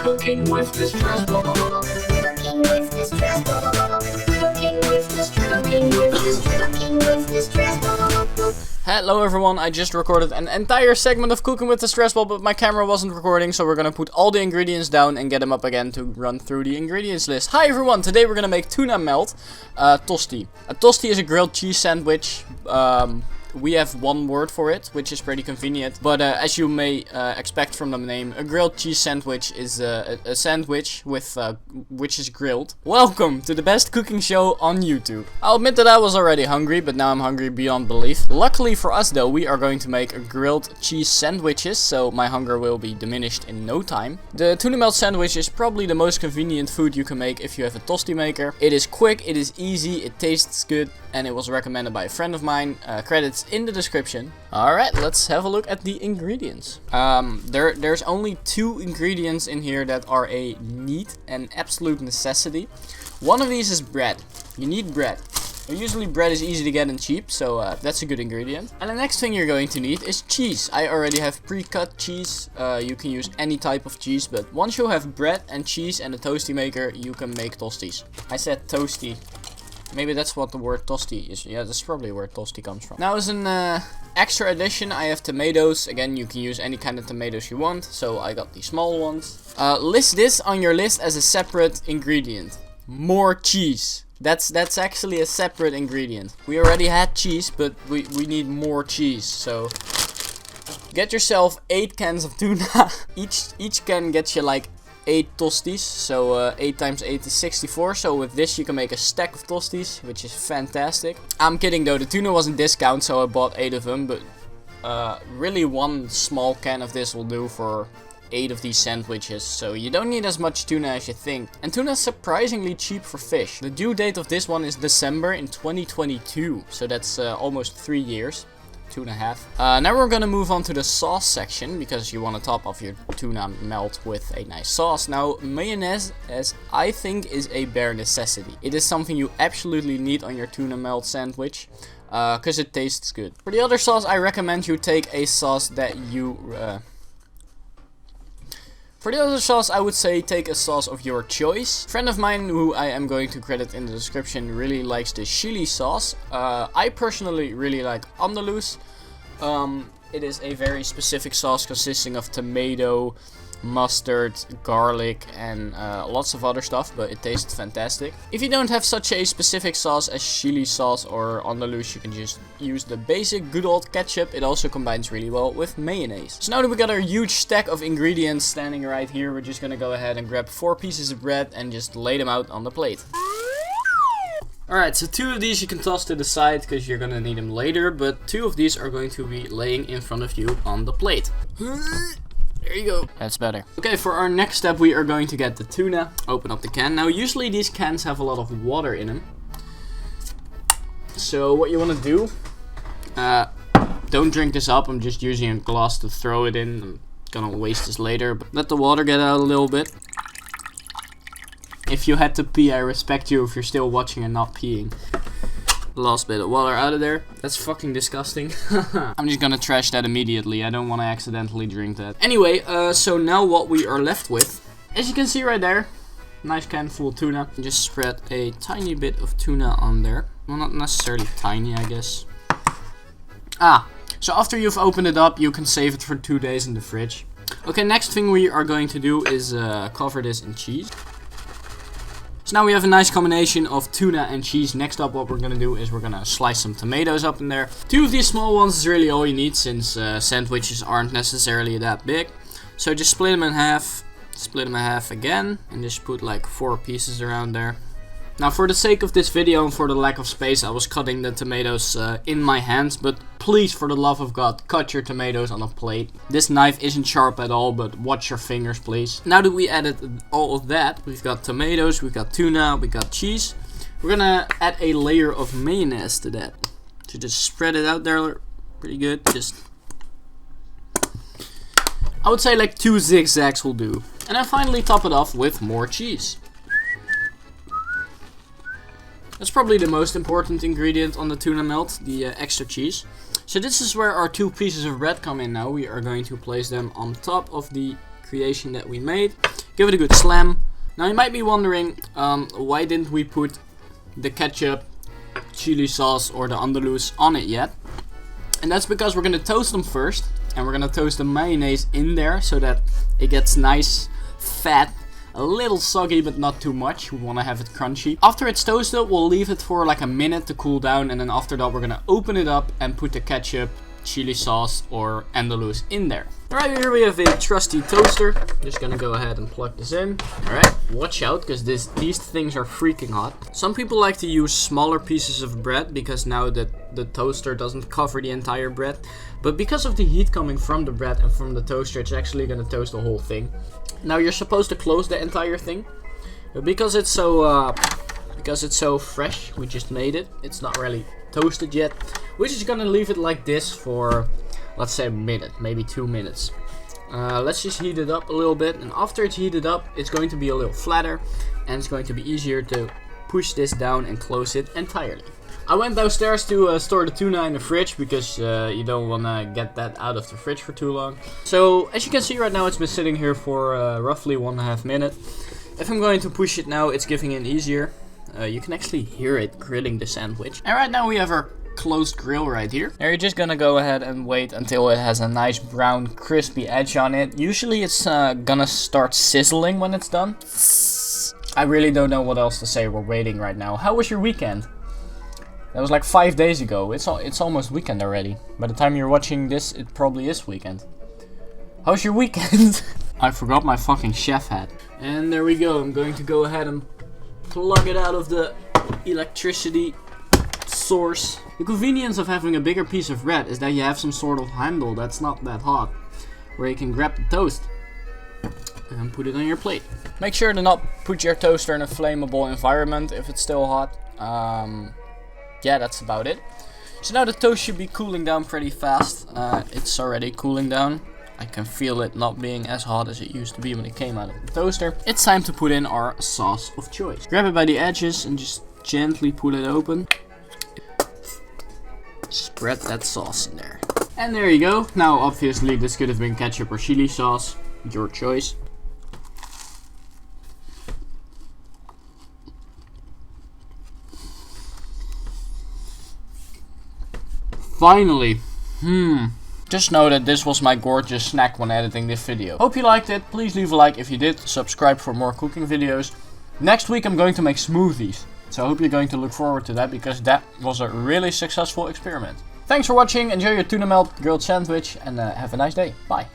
Cooking with the stress ball. Cooking with the stress ball. Cooking with the stress ball. Hello everyone, I just recorded an entire segment of Cooking with the Stress Ball, but my camera wasn't recording, so we're gonna put all the ingredients down and get them up again to run through the ingredients list. Hi everyone, today we're gonna make Tuna Melt tosti. A tosti is a grilled cheese sandwich. We have one word for it, which is pretty convenient. But as you may expect from the name, a grilled cheese sandwich is a sandwich with which is grilled. Welcome to the best cooking show on YouTube. I'll admit that I was already hungry, but now I'm hungry beyond belief. Luckily for us though, we are going to make a grilled cheese sandwiches, so my hunger will be diminished in no time. The Tuna Melt sandwich is probably the most convenient food you can make if you have a tosti maker. It is quick, it is easy, it tastes good, and it was recommended by a friend of mine. Credits in the description. Alright, let's have a look at the ingredients. There's only 2 ingredients in here that are a need, an absolute necessity. One of these is bread. You need bread. Usually bread is easy to get and cheap, so that's a good ingredient. And the next thing you're going to need is cheese. I already have pre-cut cheese. You can use any type of cheese, but once you have bread and cheese and a toasty maker, you can make tosties. I said toasty. Maybe that's what the word tosti is. Yeah, that's probably where tosti comes from. Now as an extra addition, I have tomatoes. Again, you can use any kind of tomatoes you want. So I got the small ones. List this on your list as a separate ingredient. More cheese. That's actually a separate ingredient. We already had cheese, but we need more cheese. So get yourself 8 cans of tuna. Each can get you like 8 tosties, so 8 times 8 is 64, so with this you can make a stack of tosties, which is fantastic. I'm kidding though, the tuna was in discount, so I bought 8 of them, but really one small can of this will do for 8 of these sandwiches, so you don't need as much tuna as you think. And tuna is surprisingly cheap for fish. The due date of this one is December in 2022, so that's almost 3 years. 2.5. Now we're gonna move on to the sauce section, because you want to top off your tuna melt with a nice sauce. Now mayonnaise, as I think, is a bare necessity. It is something you absolutely need on your tuna melt sandwich, because it tastes good. For the other sauce, I recommend you take a sauce that you For the other sauce, I would say take a sauce of your choice. A friend of mine, who I am going to credit in the description, really likes the chili sauce. I personally really like Andalus. It is a very specific sauce consisting of tomato, mustard, garlic, and lots of other stuff, but it tastes fantastic. If you don't have such a specific sauce as chili sauce or Andalus, you can just use the basic good old ketchup. It also combines really well with mayonnaise. So now that we got our huge stack of ingredients standing right here, we're just gonna go ahead and grab 4 pieces of bread and just lay them out on the plate. Alright, so 2 of these you can toss to the side because you're gonna need them later, but 2 of these are going to be laying in front of you on the plate. There you go. That's better. Okay, for our next step, we are going to get the tuna. Open up the can. Now, usually these cans have a lot of water in them. So what you want to do, don't drink this up. I'm just using a glass to throw it in. I'm gonna waste this later, but let the water get out a little bit. If you had to pee, I respect you if you're still watching and not peeing. Last bit of water out of there. That's fucking disgusting. I'm just gonna trash that immediately. I don't want to accidentally drink that. Anyway, so now what we are left with, as you can see right there, nice can full of tuna. Just spread a tiny bit of tuna on there. Well, not necessarily tiny, I guess. So after you've opened it up, you can save it for 2 days in the fridge. Okay, next thing we are going to do is cover this in cheese. So now we have a nice combination of tuna and cheese. Next up, what we're going to do is we're going to slice some tomatoes up in there. 2 of these small ones is really all you need, since sandwiches aren't necessarily that big. So just split them in half again, and just put like 4 pieces around there. Now for the sake of this video and for the lack of space, I was cutting the tomatoes in my hands, but please, for the love of God, cut your tomatoes on a plate. This knife isn't sharp at all, but watch your fingers, please. Now that we added all of that, we've got tomatoes, we've got tuna, we got cheese. We're gonna add a layer of mayonnaise to that. So just spread it out there pretty good. I would say like 2 zigzags will do. And then finally top it off with more cheese. That's probably the most important ingredient on the tuna melt, the extra cheese. So this is where our 2 pieces of bread come in now. We are going to place them on top of the creation that we made. Give it a good slam. Now you might be wondering, why didn't we put the ketchup, chili sauce or the andalous on it yet? And that's because we're gonna toast them first, and we're gonna toast the mayonnaise in there so that it gets nice, fat, a little soggy but not too much. We want to have it crunchy. After it's toasted, we'll leave it for like a minute to cool down, and then after that we're gonna open it up and put the ketchup, chili sauce or andalous in there. Alright, here we have a trusty toaster. Just gonna go ahead and plug this in. Alright, watch out because these things are freaking hot. Some people like to use smaller pieces of bread because now that the toaster doesn't cover the entire bread. But because of the heat coming from the bread and from the toaster, it's actually gonna toast the whole thing. Now you're supposed to close the entire thing. But because it's so fresh, we just made it. It's not really toasted yet. We're just gonna leave it like this for, let's say, a minute, maybe 2 minutes. Let's just heat it up a little bit, and after it's heated up, it's going to be a little flatter, and it's going to be easier to push this down and close it entirely. I went downstairs to store the tuna in the fridge because you don't want to get that out of the fridge for too long. So as you can see right now, it's been sitting here for roughly 1.5 minutes. If I'm going to push it now, it's giving in easier. You can actually hear it grilling the sandwich. And right now we have our closed grill right here. Now you're just gonna go ahead and wait until it has a nice brown crispy edge on it. Usually it's gonna start sizzling when it's done. I really don't know what else to say. We're waiting right now. How was your weekend? That was like 5 days ago. It's almost weekend already. By the time you're watching this, it probably is weekend. How's your weekend? I forgot my fucking chef hat. And there we go. I'm going to go ahead and plug it out of the electricity source. The convenience of having a bigger piece of bread is that you have some sort of handle that's not that hot, where you can grab the toast and put it on your plate. Make sure to not put your toaster in a flammable environment if it's still hot. Yeah, that's about it. So now the toast should be cooling down pretty fast. It's already cooling down. I can feel it not being as hot as it used to be when it came out of the toaster. It's time to put in our sauce of choice. Grab it by the edges and just gently pull it open. Spread that sauce in there. And there you go. Now obviously this could have been ketchup or chili sauce. Your choice. Finally. Just know that this was my gorgeous snack when editing this video. Hope you liked it. Please leave a like if you did. Subscribe for more cooking videos. Next week I'm going to make smoothies. So I hope you're going to look forward to that because that was a really successful experiment. Thanks for watching. Enjoy your tuna melt grilled sandwich and have a nice day. Bye.